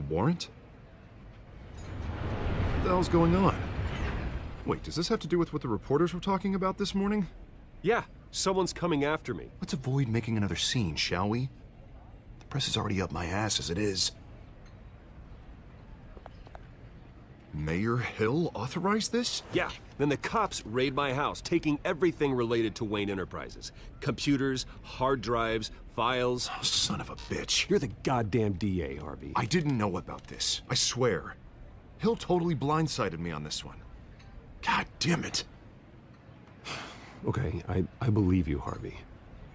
warrant? What the hell's going on? Wait, does this have to do with what the reporters were talking about this morning? Yeah, someone's coming after me. Let's avoid making another scene, shall we? The press is already up my ass as it is. Mayor Hill authorized this? Yeah, then the cops raid my house, taking everything related to Wayne Enterprises. Computers, hard drives, files. Oh, son of a bitch. You're the goddamn DA, Harvey. I didn't know about this. I swear. Hill totally blindsided me on this one. God damn it. Okay, I believe you, Harvey.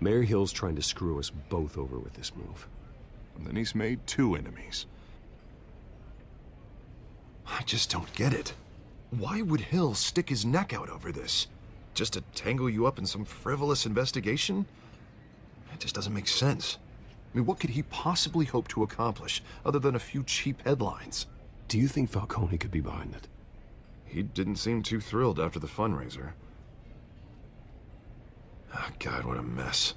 Mayor Hill's trying to screw us both over with this move. And then he's made 2 enemies. I just don't get it. Why would Hill stick his neck out over this? Just to tangle you up in some frivolous investigation? It just doesn't make sense. I mean, what could he possibly hope to accomplish other than a few cheap headlines? Do you think Falcone could be behind it? He didn't seem too thrilled after the fundraiser. Oh, God, what a mess.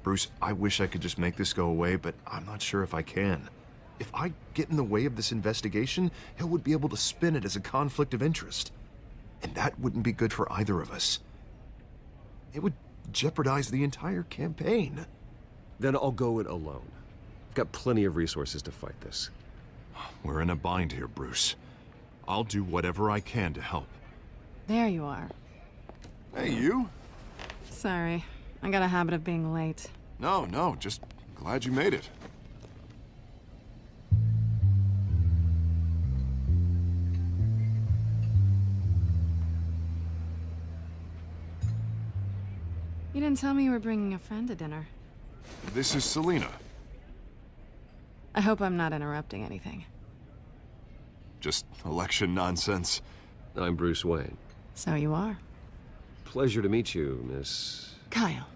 Bruce, I wish I could just make this go away, but I'm not sure if I can. If I get in the way of this investigation, Hill would be able to spin it as a conflict of interest. And that wouldn't be good for either of us. It would jeopardize the entire campaign. Then I'll go it alone. I've got plenty of resources to fight this. We're in a bind here, Bruce. I'll do whatever I can to help. There you are. Hey, you? Sorry, I got a habit of being late. No, just glad you made it. You didn't tell me you were bringing a friend to dinner. This is Selena. I hope I'm not interrupting anything. Just election nonsense. I'm Bruce Wayne. So you are. Pleasure to meet you, Miss... Kyle.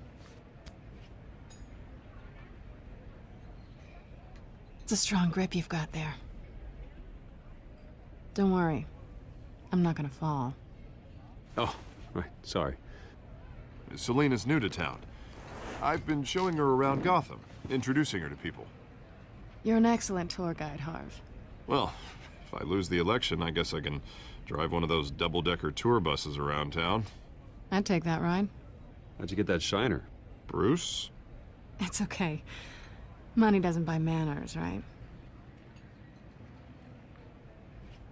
It's a strong grip you've got there. Don't worry. I'm not gonna fall. Oh, right, sorry. Selena's new to town. I've been showing her around Gotham, introducing her to people. You're an excellent tour guide, Harv. Well, if I lose the election, I guess I can drive one of those double-decker tour buses around town. I'd take that ride. How'd you get that shiner? Bruce? It's okay. Money doesn't buy manners, right?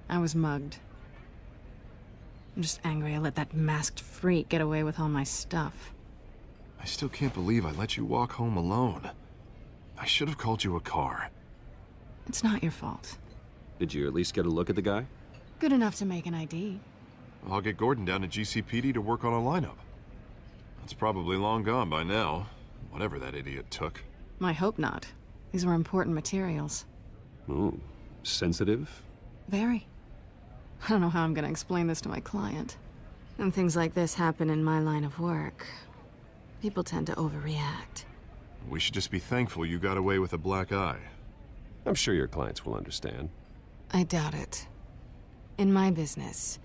I was mugged. I'm just angry I let that masked freak get away with all my stuff. I still can't believe I let you walk home alone. I should have called you a car. It's not your fault. Did you at least get a look at the guy? Good enough to make an ID. I'll get Gordon down to GCPD to work on a lineup. That's probably long gone by now, whatever that idiot took. I hope not. These were important materials. Ooh, sensitive? Very. I don't know how I'm gonna explain this to my client. And things like this happen in my line of work. People tend to overreact. We should just be thankful you got away with a black eye. I'm sure your clients will understand. I doubt it. In my business,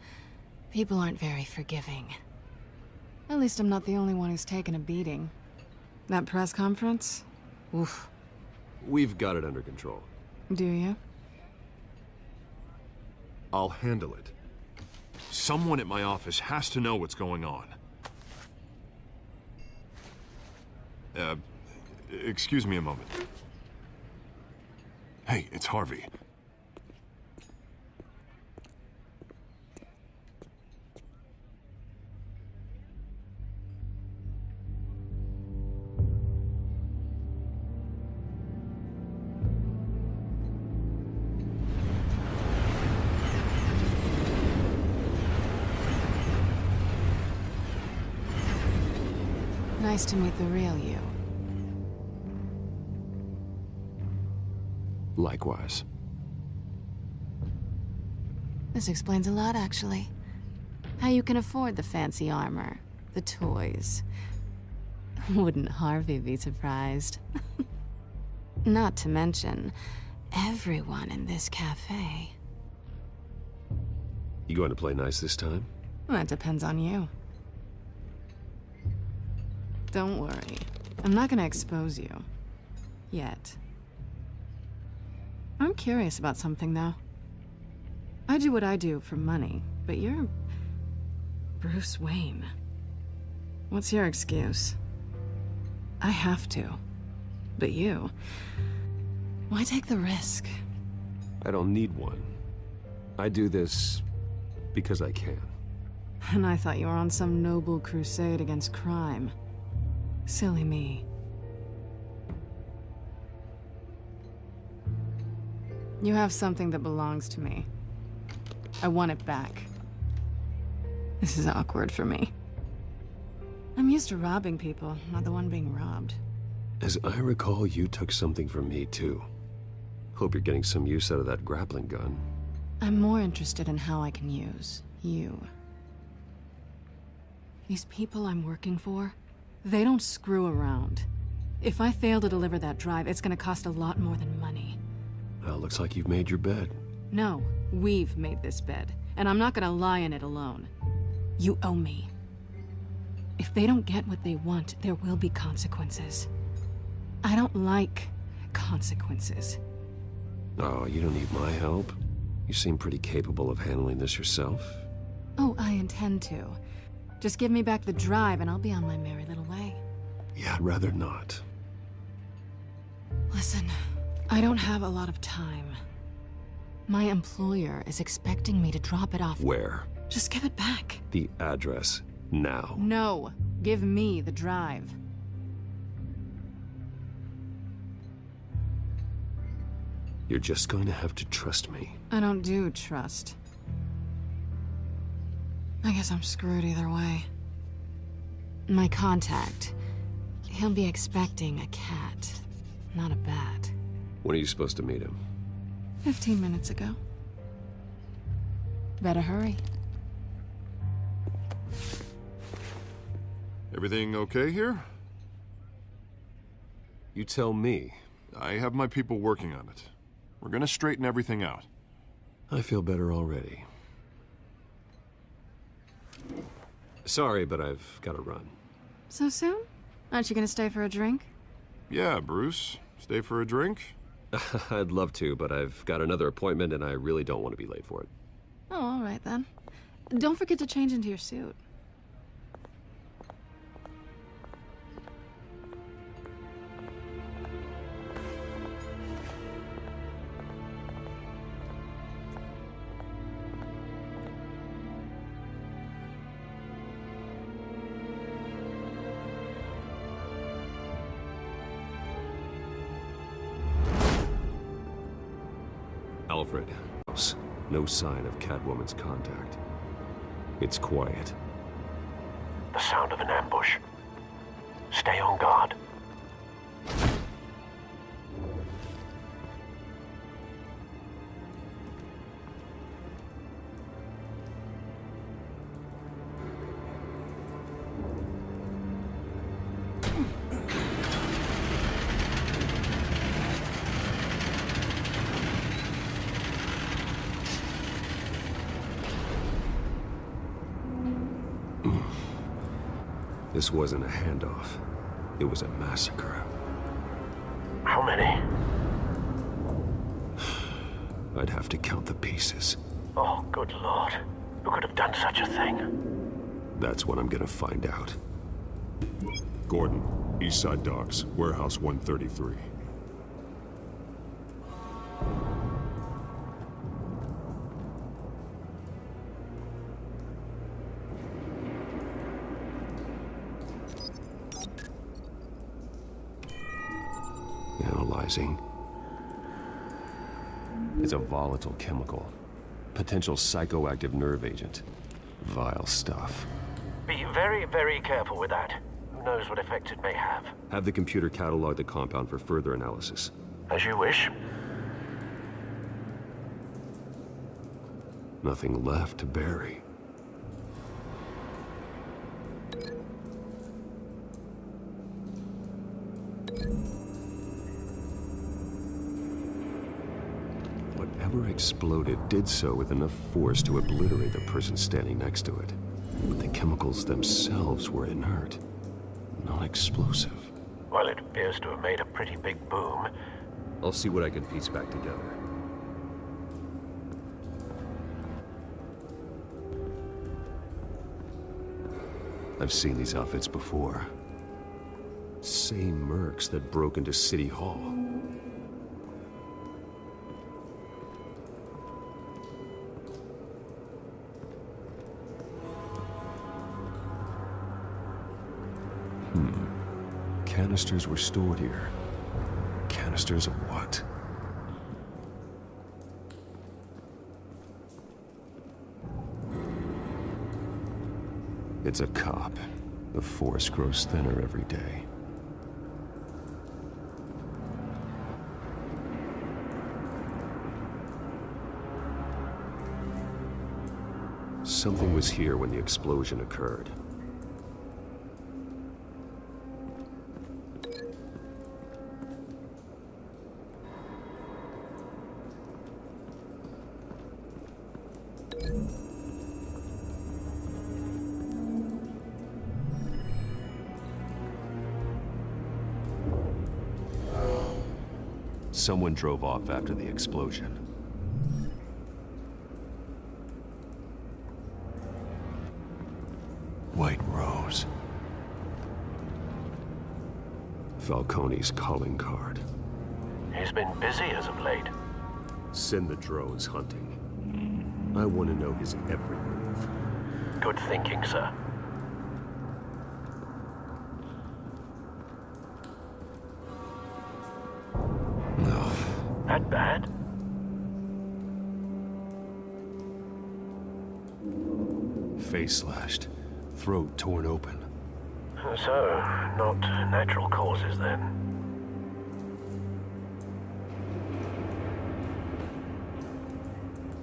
people aren't very forgiving. At least I'm not the only one who's taken a beating. That press conference? Oof. We've got it under control. Do you? I'll handle it. Someone at my office has to know what's going on. Excuse me a moment. Hey, it's Harvey. Nice to meet the real you. Likewise. This explains a lot, actually. How you can afford the fancy armor, the toys. Wouldn't Harvey be surprised? Not to mention, everyone in this cafe. You going to play nice this time? That depends on you. Don't worry. I'm not gonna expose you. Yet. I'm curious about something, though. I do what I do for money, but you're... Bruce Wayne. What's your excuse? I have to. But you... Why take the risk? I don't need one. I do this because I can. And I thought you were on some noble crusade against crime. Silly me. You have something that belongs to me. I want it back. This is awkward for me. I'm used to robbing people, not the one being robbed. As I recall, you took something from me, too. Hope you're getting some use out of that grappling gun. I'm more interested in how I can use you. These people I'm working for, they don't screw around. If I fail to deliver that drive, it's gonna cost a lot more than money. Well, looks like you've made your bed. No, we've made this bed, and I'm not gonna lie in it alone. You owe me. If they don't get what they want, there will be consequences. I don't like consequences. Oh, you don't need my help. You seem pretty capable of handling this yourself. Oh, I intend to. Just give me back the drive and I'll be on my merry little way. Yeah, I'd rather not. Listen, I don't have a lot of time. My employer is expecting me to drop it off. Where? Just give it back. The address, now. No, give me the drive. You're just going to have to trust me. I don't do trust. I guess I'm screwed either way. My contact, he'll be expecting a cat, not a bat. When are you supposed to meet him? 15 minutes ago. Better hurry. Everything okay here? You tell me. I have my people working on it. We're gonna straighten everything out. I feel better already. Sorry, but I've got to run. So soon? Aren't you gonna stay for a drink? Yeah, Bruce. Stay for a drink? I'd love to, but I've got another appointment and I really don't want to be late for it. Oh, all right then. Don't forget to change into your suit. Alfred. No sign of Catwoman's contact. It's quiet. The sound of an ambush. Stay on guard. This wasn't a handoff. It was a massacre. How many? I'd have to count the pieces. Oh, good Lord. Who could have done such a thing? That's what I'm gonna find out. Gordon, Eastside Docks, Warehouse 133. Analyzing. It's a volatile chemical. Potential psychoactive nerve agent. Vile stuff. Be very, very careful with that. Who knows what effect it may have? Have the computer catalog the compound for further analysis. As you wish. Nothing left to bury. Whatever exploded did so with enough force to obliterate the person standing next to it. But the chemicals themselves were inert, not explosive. Well, it appears to have made a pretty big boom. I'll see what I can piece back together. I've seen these outfits before. Same mercs that broke into City Hall. Canisters were stored here. Canisters of what? It's a cop. The force grows thinner every day. Something was here when the explosion occurred. Someone drove off after the explosion. White Rose. Falcone's calling card. He's been busy as of late. Send the drones hunting. I want to know his every move. Good thinking, sir. No. That bad? Face slashed. Throat torn open. So, not natural causes then.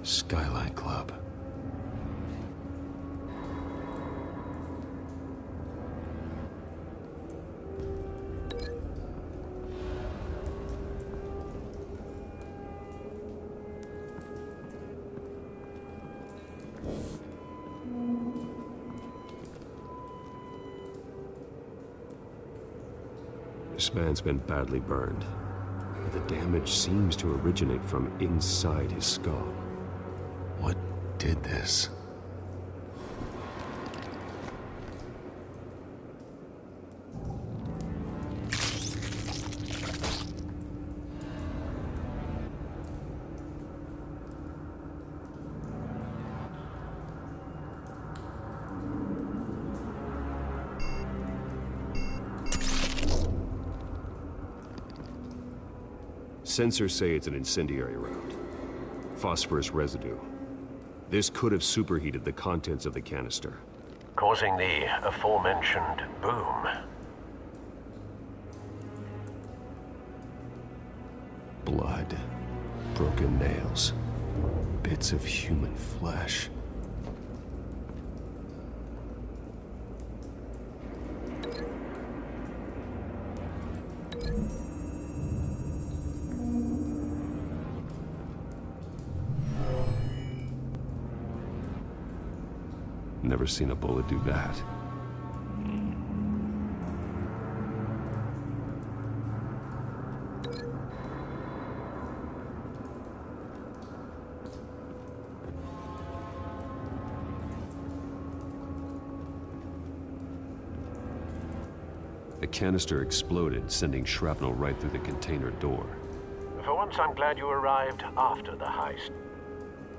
Skyline Club. This man's been badly burned. The damage seems to originate from inside his skull. What did this? Sensors say it's an incendiary round. Phosphorus residue. This could have superheated the contents of the canister. Causing the aforementioned boom. Blood. Broken nails. Bits of human flesh. Never seen a bullet do that. The canister exploded, sending shrapnel right through the container door. For once, I'm glad you arrived after the heist.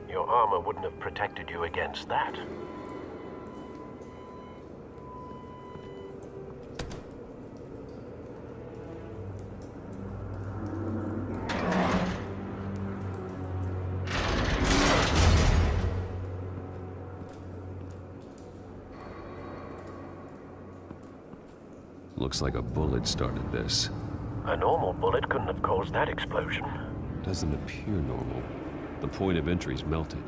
Your armor wouldn't have protected you against that. Looks like a bullet started this. A normal bullet couldn't have caused that explosion. Doesn't appear normal. The point of entry's melted.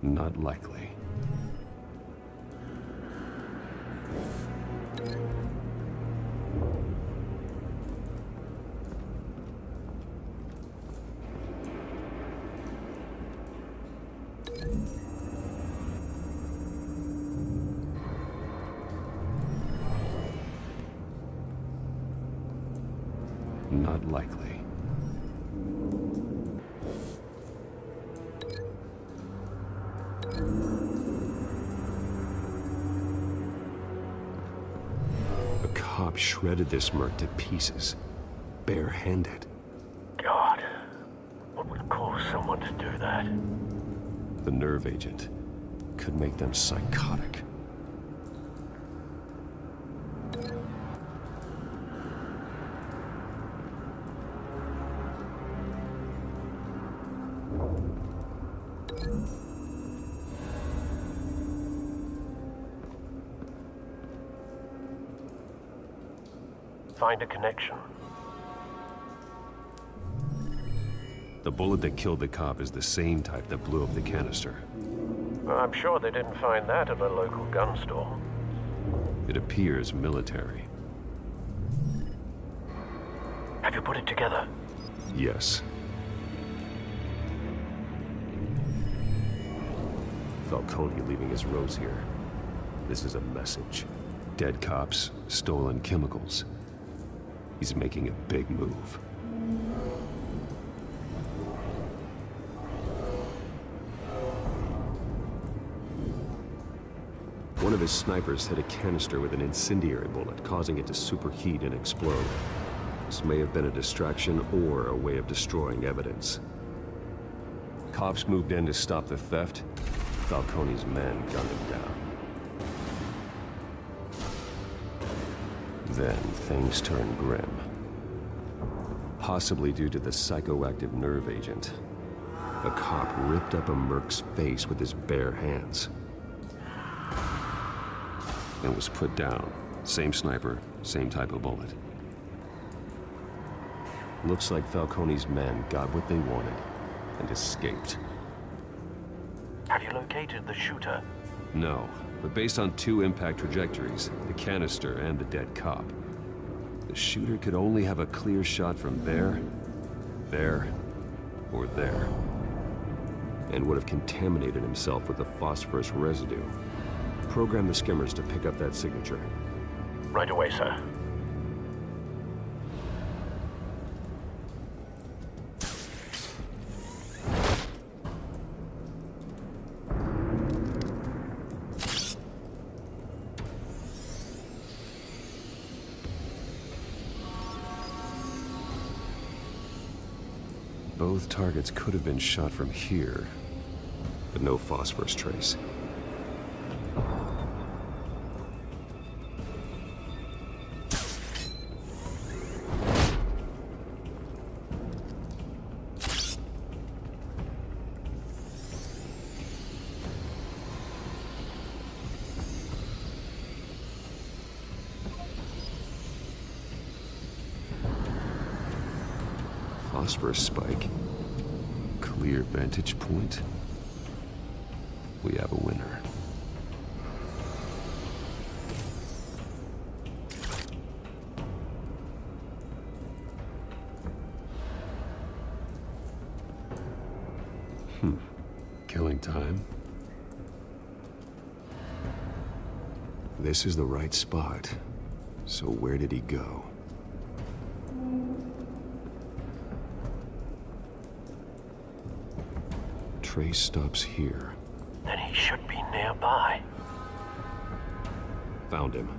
Not likely. Not likely. A cop shredded this merc to pieces, barehanded. God, what would cause someone to do that? The nerve agent could make them psychotic. Find a connection. The bullet that killed the cop is the same type that blew up the canister. Well, I'm sure they didn't find that at a local gun store. It appears military. Have you put it together? Yes. Falcone leaving his rose here. This is a message. Dead cops, stolen chemicals. He's making a big move. One of his snipers hit a canister with an incendiary bullet, causing it to superheat and explode. This may have been a distraction or a way of destroying evidence. Cops moved in to stop the theft. Falcone's men gunned him down. Then things turned grim. Possibly due to the psychoactive nerve agent. A cop ripped up a merc's face with his bare hands. And was put down. Same sniper, same type of bullet. Looks like Falcone's men got what they wanted and escaped. Have you located the shooter? No, but based on two impact trajectories, the canister and the dead cop, the shooter could only have a clear shot from there, or there, and would have contaminated himself with the phosphorus residue. Program the skimmers to pick up that signature. Right away, sir. Both targets could have been shot from here, but no phosphorus trace. Phosphorus spike. Clear vantage point. We have a winner. Killing time. This is the right spot. So where did he go? Trace stops here. Then he should be nearby. Found him.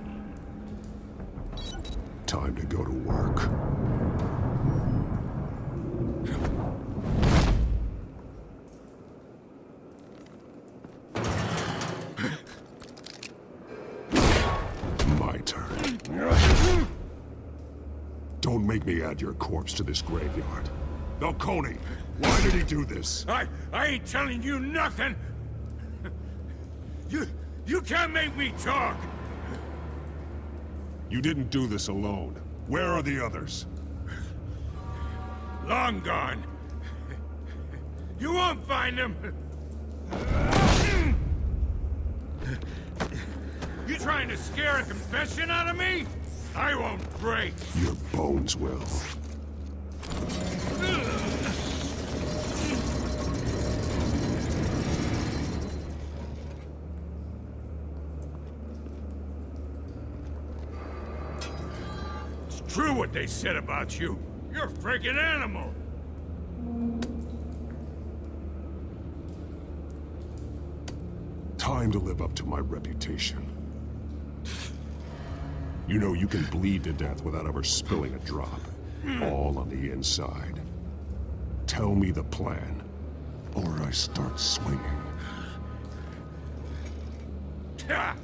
Time to go to work. My turn. Don't make me add your corpse to this graveyard. Falcone, why did he do this? I ain't telling you nothing! You can't make me talk! You didn't do this alone. Where are the others? Long gone. You won't find them! You trying to scare a confession out of me? I won't break! Your bones will. true what they said about you. You're a freaking animal. Time to live up to my reputation. You know you can bleed to death without ever spilling a drop. All on the inside. Tell me the plan, or I start swinging. Ha!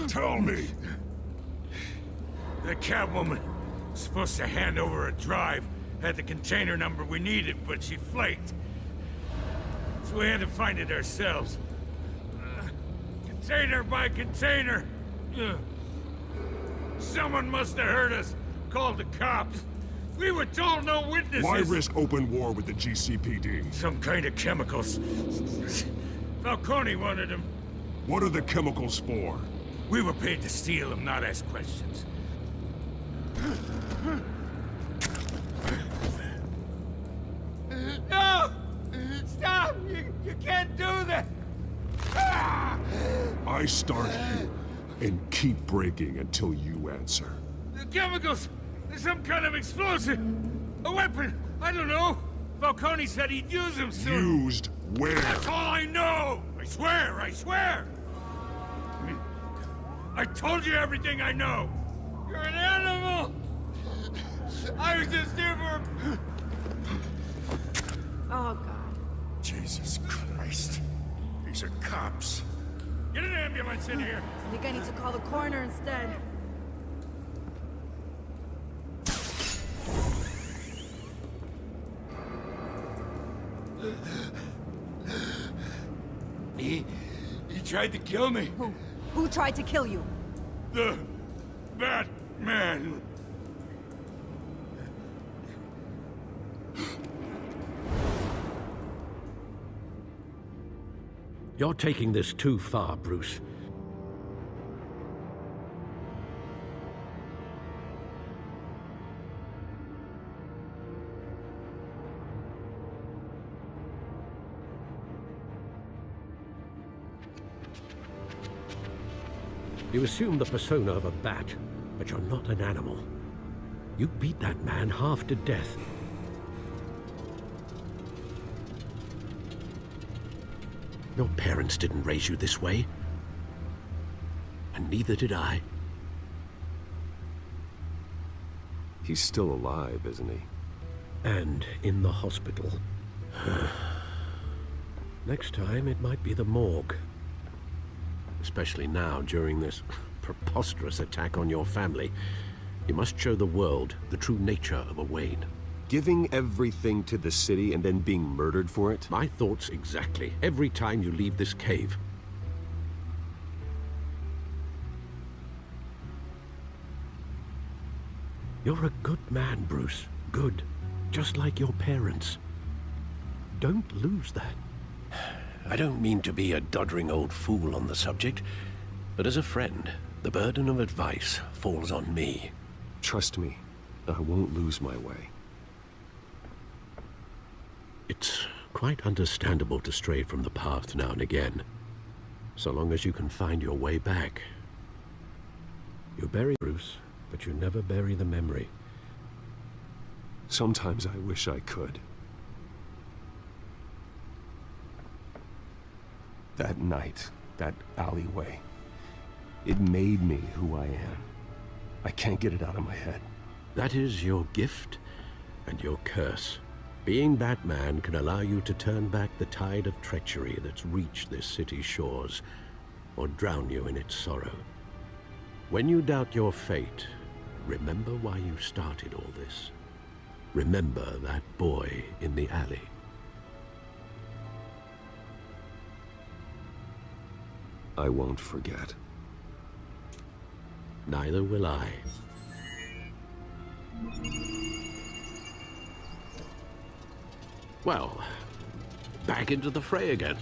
Tell me! The Catwoman was supposed to hand over a drive, had the container number we needed, but she flaked. So we had to find it ourselves. Container by container. Someone must have heard us, called the cops. We were told no witnesses. Why risk open war with the GCPD? Some kind of chemicals. Falcone wanted them. What are the chemicals for? We were paid to steal them, not ask questions. No! Stop! You can't do that! I start here and keep breaking until you answer. The chemicals! There's some kind of explosive! A weapon! I don't know! Falcone said he'd use them soon! Used where? That's all I know! I swear! I swear! I told you everything I know! You're an animal! I was just here for... Oh, God. Jesus Christ. These are cops. Get an ambulance in here! I think I need to call the coroner instead. He tried to kill me. Who tried to kill you? The Batman. You're taking this too far, Bruce. You assume the persona of a bat, but you're not an animal. You beat that man half to death. Your parents didn't raise you this way. And neither did I. He's still alive, isn't he? And in the hospital. Next time, it might be the morgue. Especially now, during this preposterous attack on your family. You must show the world the true nature of a Wayne. Giving everything to the city and then being murdered for it? My thoughts exactly. Every time you leave this cave. You're a good man, Bruce. Good. Just like your parents. Don't lose that. I don't mean to be a doddering old fool on the subject, but as a friend, the burden of advice falls on me. Trust me, I won't lose my way. It's quite understandable to stray from the path now and again, so long as you can find your way back. You bury Bruce, but you never bury the memory. Sometimes I wish I could. That night, that alleyway, it made me who I am. I can't get it out of my head. That is your gift and your curse. Being Batman can allow you to turn back the tide of treachery that's reached this city's shores, or drown you in its sorrow. When you doubt your fate, remember why you started all this. Remember that boy in the alley. I won't forget. Neither will I. Well, back into the fray again.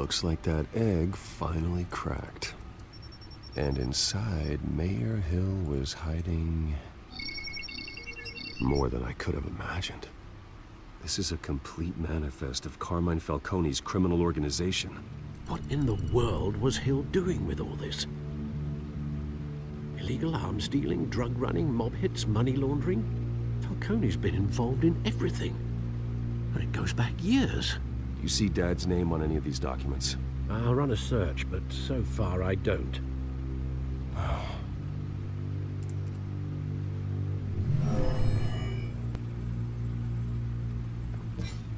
Looks like that egg finally cracked. And inside, Mayor Hill was hiding more than I could have imagined. This is a complete manifest of Carmine Falcone's criminal organization. What in the world was Hill doing with all this? Illegal arms dealing, drug running, mob hits, money laundering? Falcone's been involved in everything. And it goes back years. You see Dad's name on any of these documents? I'll run a search, but so far I don't.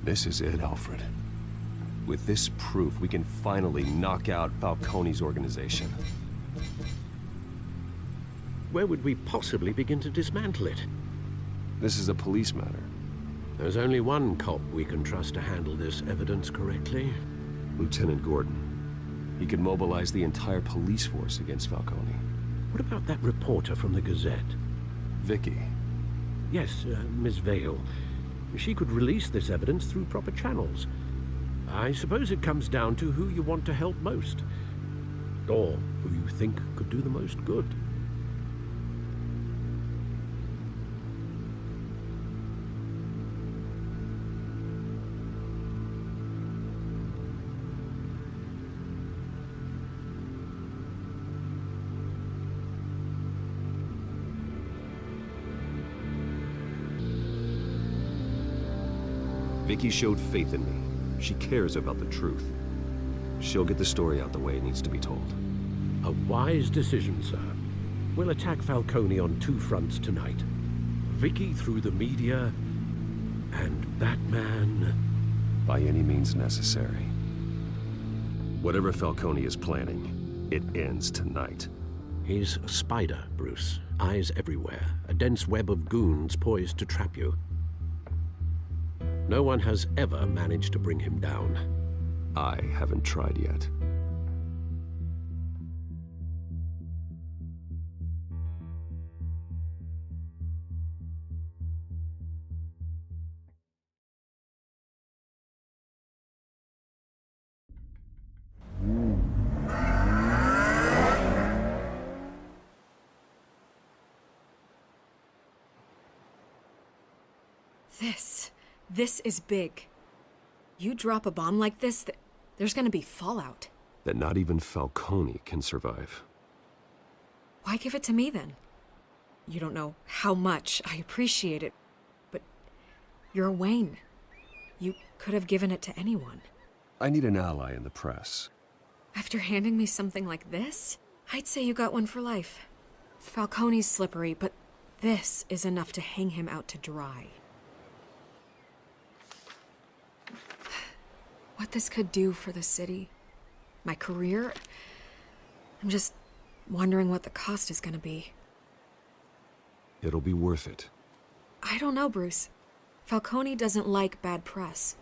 This is it, Alfred. With this proof, we can finally knock out Falcone's organization. Where would we possibly begin to dismantle it? This is a police matter. There's only one cop we can trust to handle this evidence correctly. Lieutenant Gordon. He could mobilize the entire police force against Falcone. What about that reporter from the Gazette? Vicky. Yes, Miss Vale. She could release this evidence through proper channels. I suppose it comes down to who you want to help most. Or who you think could do the most good. Vicky showed faith in me. She cares about the truth. She'll get the story out the way it needs to be told. A wise decision, sir. We'll attack Falcone on two fronts tonight. Vicky through the media, and Batman... by any means necessary. Whatever Falcone is planning, it ends tonight. He's a spider, Bruce. Eyes everywhere. A dense web of goons poised to trap you. No one has ever managed to bring him down. I haven't tried yet. This is big. You drop a bomb like this, there's gonna be fallout. That not even Falcone can survive. Why give it to me then? You don't know how much I appreciate it, but you're Wayne. You could have given it to anyone. I need an ally in the press. After handing me something like this, I'd say you got one for life. Falcone's slippery, but this is enough to hang him out to dry. What this could do for the city, my career, I'm just wondering what the cost is gonna be. It'll be worth it. I don't know, Bruce. Falcone doesn't like bad press.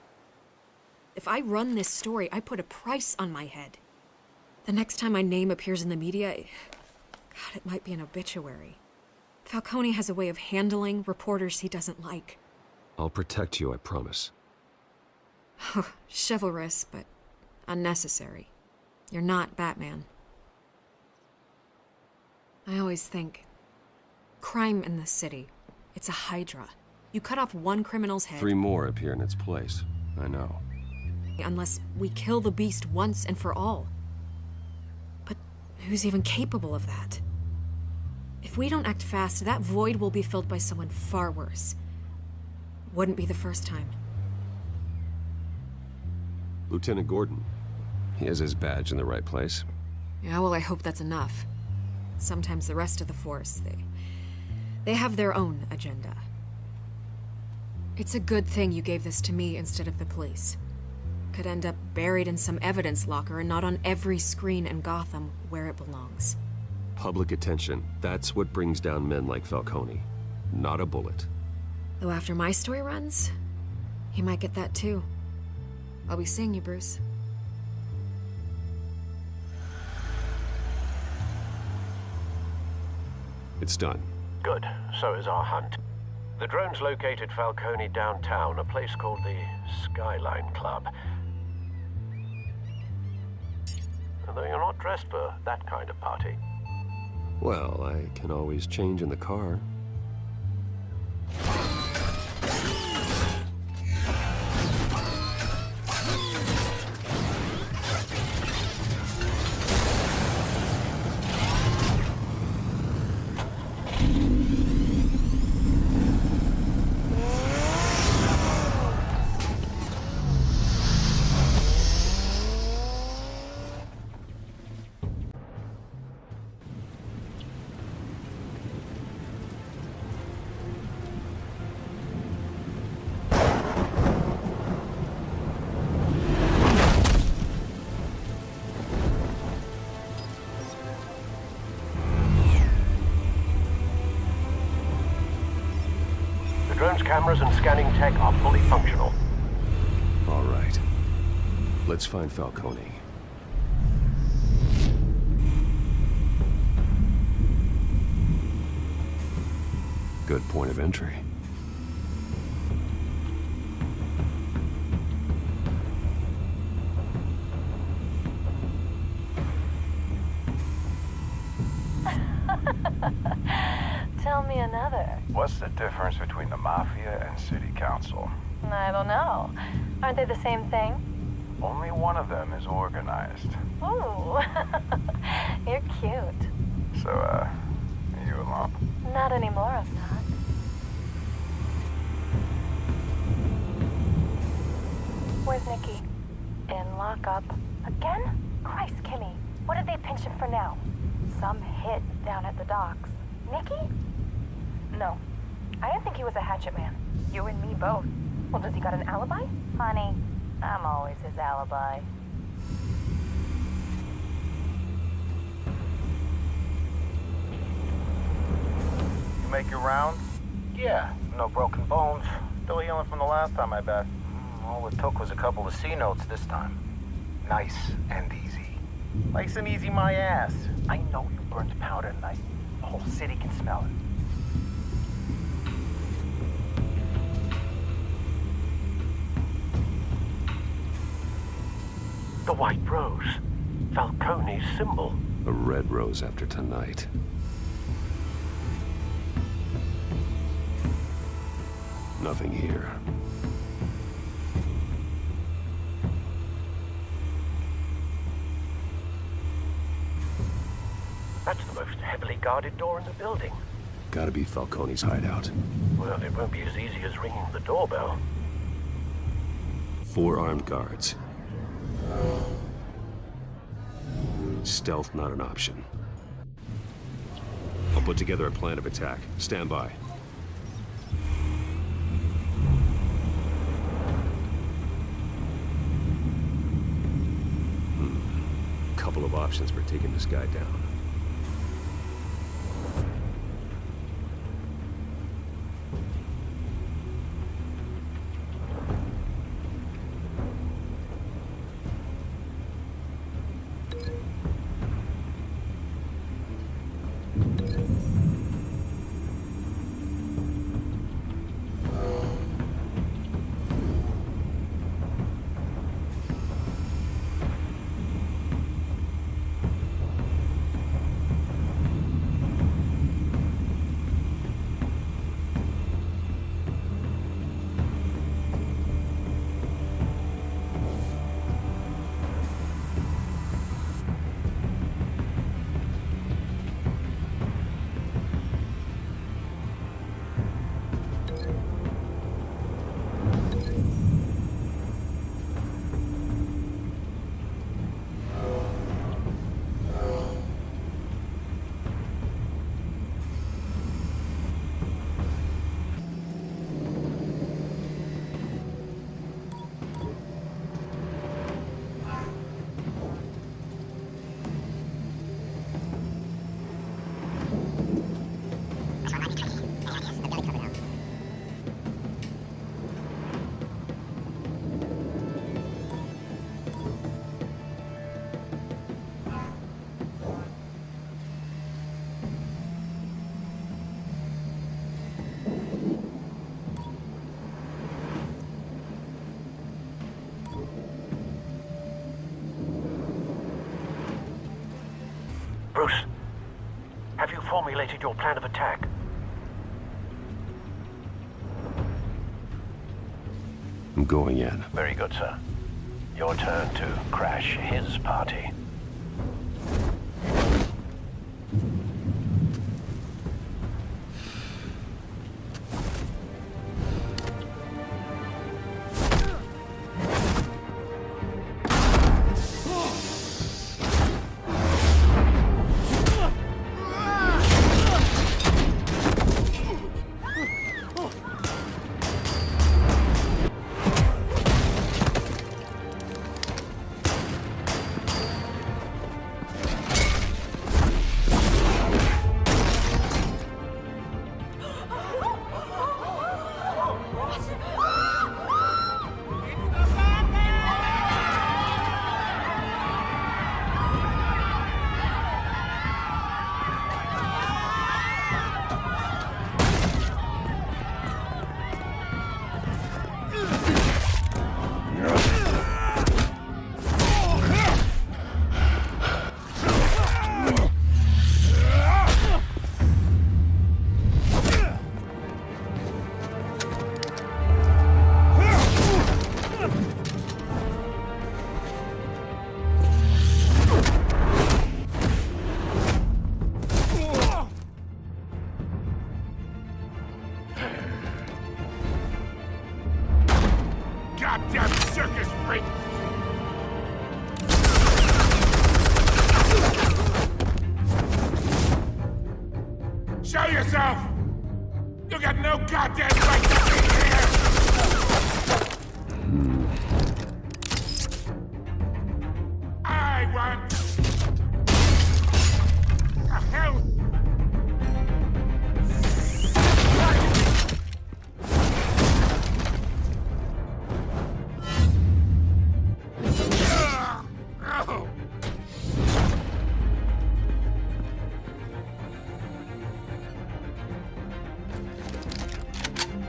If I run this story, I put a price on my head. The next time my name appears in the media, God, it might be an obituary. Falcone has a way of handling reporters he doesn't like. I'll protect you, I promise. Chivalrous, but unnecessary. You're not Batman. I always think, crime in the city, it's a hydra. You cut off one criminal's head... 3 more appear in its place. I know. Unless we kill the beast once and for all. But who's even capable of that? If we don't act fast, that void will be filled by someone far worse. Wouldn't be the first time. Lieutenant Gordon. He has his badge in the right place. Yeah, well, I hope that's enough. Sometimes the rest of the force, they have their own agenda. It's a good thing you gave this to me instead of the police. Could end up buried in some evidence locker and not on every screen in Gotham where it belongs. Public attention. That's what brings down men like Falcone. Not a bullet. Though after my story runs, he might get that too. I'll be seeing you, Bruce. It's done. Good. So is our hunt. The drones located Falcone downtown, a place called the Skyline Club. though you're not dressed for that kind of party. Well, I can always change in the car. The drone's cameras and scanning tech are fully functional. All right. Let's find Falcone. Good point of entry. Tell me another. What's the difference between the Mafia and City Council? I don't know. Aren't they the same thing? Only one of them is organized. Ooh, you're cute. So, are you a lump? Not anymore, I'm not. Where's Nikki? In lockup. Again? Christ, Kimmy. What did they pinch him for now? Some hit down at the docks. Nikki? No. I didn't think he was a hatchet man. You and me both. Well, does he got an alibi? Honey, I'm always his alibi. You make your rounds? Yeah, no broken bones. Still healing from the last time, I bet. All it took was a couple of C notes this time. Nice and easy. Nice and easy, my ass. I know you burned powder tonight. The whole city can smell it. The white rose. Falcone's symbol. A red rose after tonight. Nothing here. That's the most heavily guarded door in the building. Gotta be Falcone's hideout. Well, it won't be as easy as ringing the doorbell. 4 armed guards. Stealth not an option. I'll put together a plan of attack. Stand by. Couple of options for taking this guy down. formulated your plan of attack. I'm going in. Very good, sir. Your turn to crash his party. Goddamn circus freak! Show yourself! You got no goddamn right to be here! I want... The hell?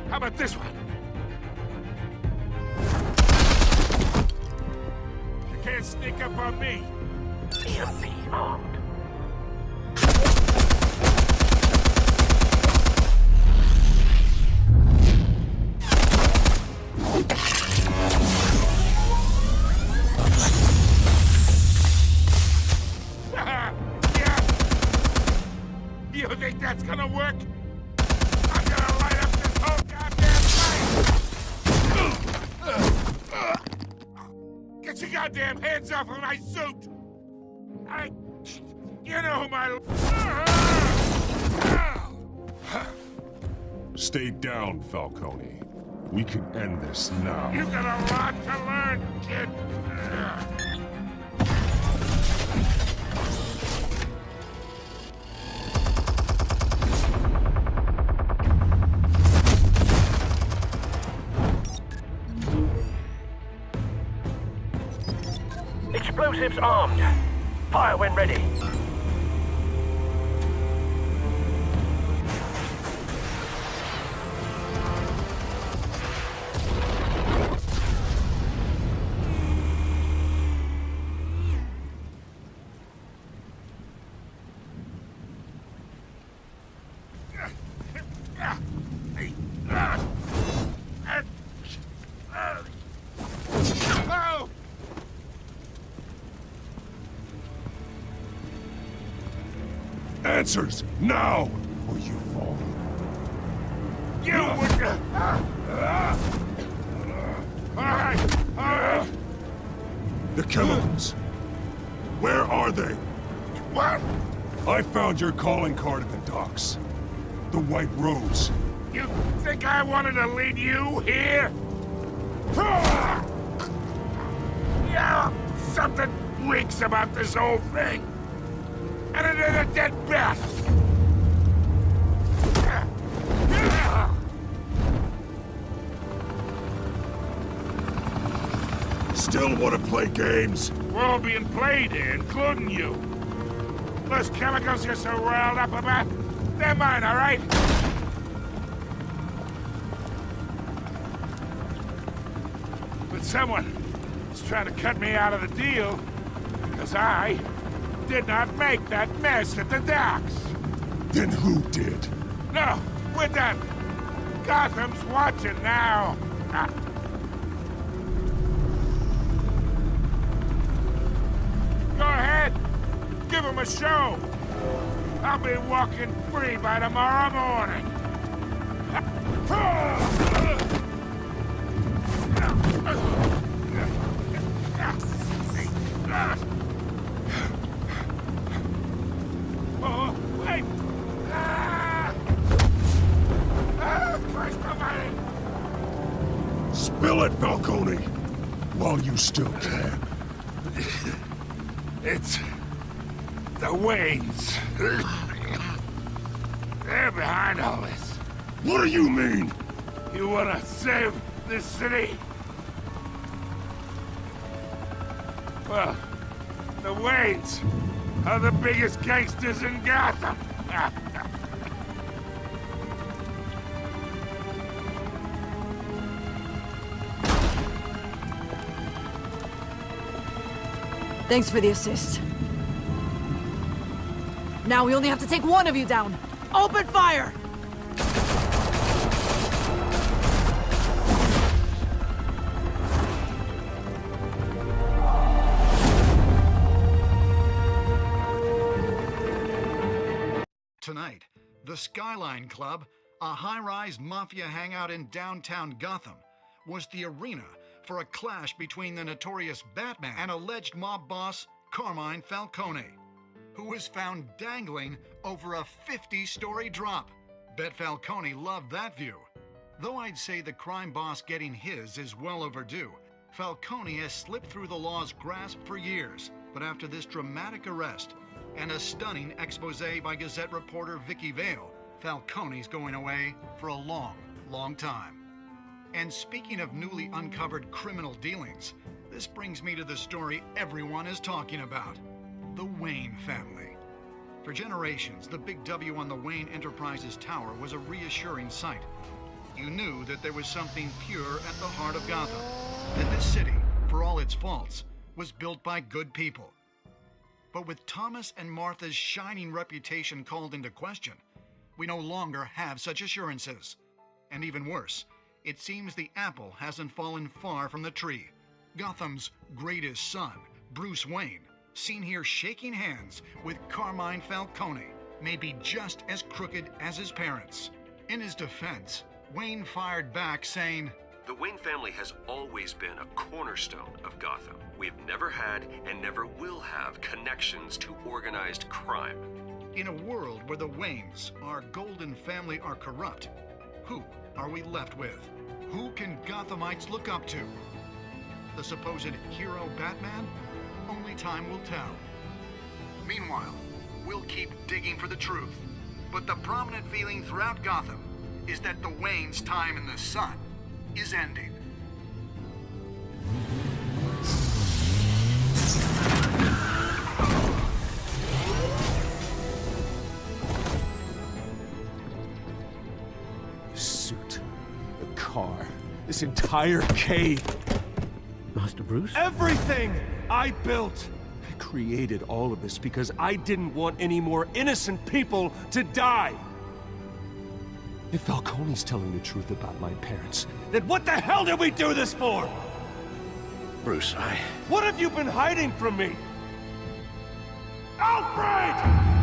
How about this one? You can't sneak up on me. EMP armed. Yeah. You think that's gonna work? I'm gonna light up this whole goddamn place! Get your goddamn hands off of my suit! You know who my... Stay down, Falcone. We can end this now. You got a lot to learn, kid! Explosives armed. Fire when ready. Oh! Answers, now! Or you fall. You would... Alright! The chemicals. Where are they? What? I found your calling card at the docks. The White Rose. You think I wanted to lead you here? Yeah, something reeks about this whole thing. And it is a dead bat. Still want to play games? We're all being played here, including you. Those chemicals you're so riled up about, they're mine, all right? But someone is trying to cut me out of the deal because I did not make that mess at the docks. Then who did? No, we're done. Gotham's watching now. Go ahead. Give him a show. I'll be walking free by tomorrow morning. Oh, wait! Christ almighty! Spill it, Falcone! While you still can. It's the Waynes. They're behind all this. What do you mean? You wanna save this city? Well, the Waynes are the biggest gangsters in Gotham. Thanks for the assist. Now we only have to take one of you down. Open fire! Tonight, the Skyline Club, a high-rise mafia hangout in downtown Gotham, was the arena for a clash between the notorious Batman and alleged mob boss Carmine Falcone, who was found dangling over a 50-story drop. Bet Falcone loved that view. Though I'd say the crime boss getting his is well overdue, Falcone has slipped through the law's grasp for years. But after this dramatic arrest and a stunning expose by Gazette reporter Vicky Vale, Falcone's going away for a long, long time. And speaking of newly uncovered criminal dealings, this brings me to the story everyone is talking about: the Wayne family. For generations, the big W on the Wayne Enterprises tower was a reassuring sight. You knew that there was something pure at the heart of Gotham, that this city, for all its faults, was built by good people. But with Thomas and Martha's shining reputation called into question, we no longer have such assurances. And even worse, it seems the apple hasn't fallen far from the tree. Gotham's greatest son, Bruce Wayne, seen here shaking hands with Carmine Falcone, may be just as crooked as his parents. In his defense, Wayne fired back saying, "The Wayne family has always been a cornerstone of Gotham. We've never had and never will have connections to organized crime." In a world where the Waynes, our golden family, are corrupt, who are we left with? Who can Gothamites look up to? The supposed hero Batman? Only time will tell. Meanwhile, we'll keep digging for the truth. But the prominent feeling throughout Gotham is that the Waynes' time in the sun is ending. The suit, the car, this entire cave. Master Bruce? Everything I built! I created all of this because I didn't want any more innocent people to die! If Falcone's telling the truth about my parents, then what the hell did we do this for? Bruce, What have you been hiding from me? Alfred!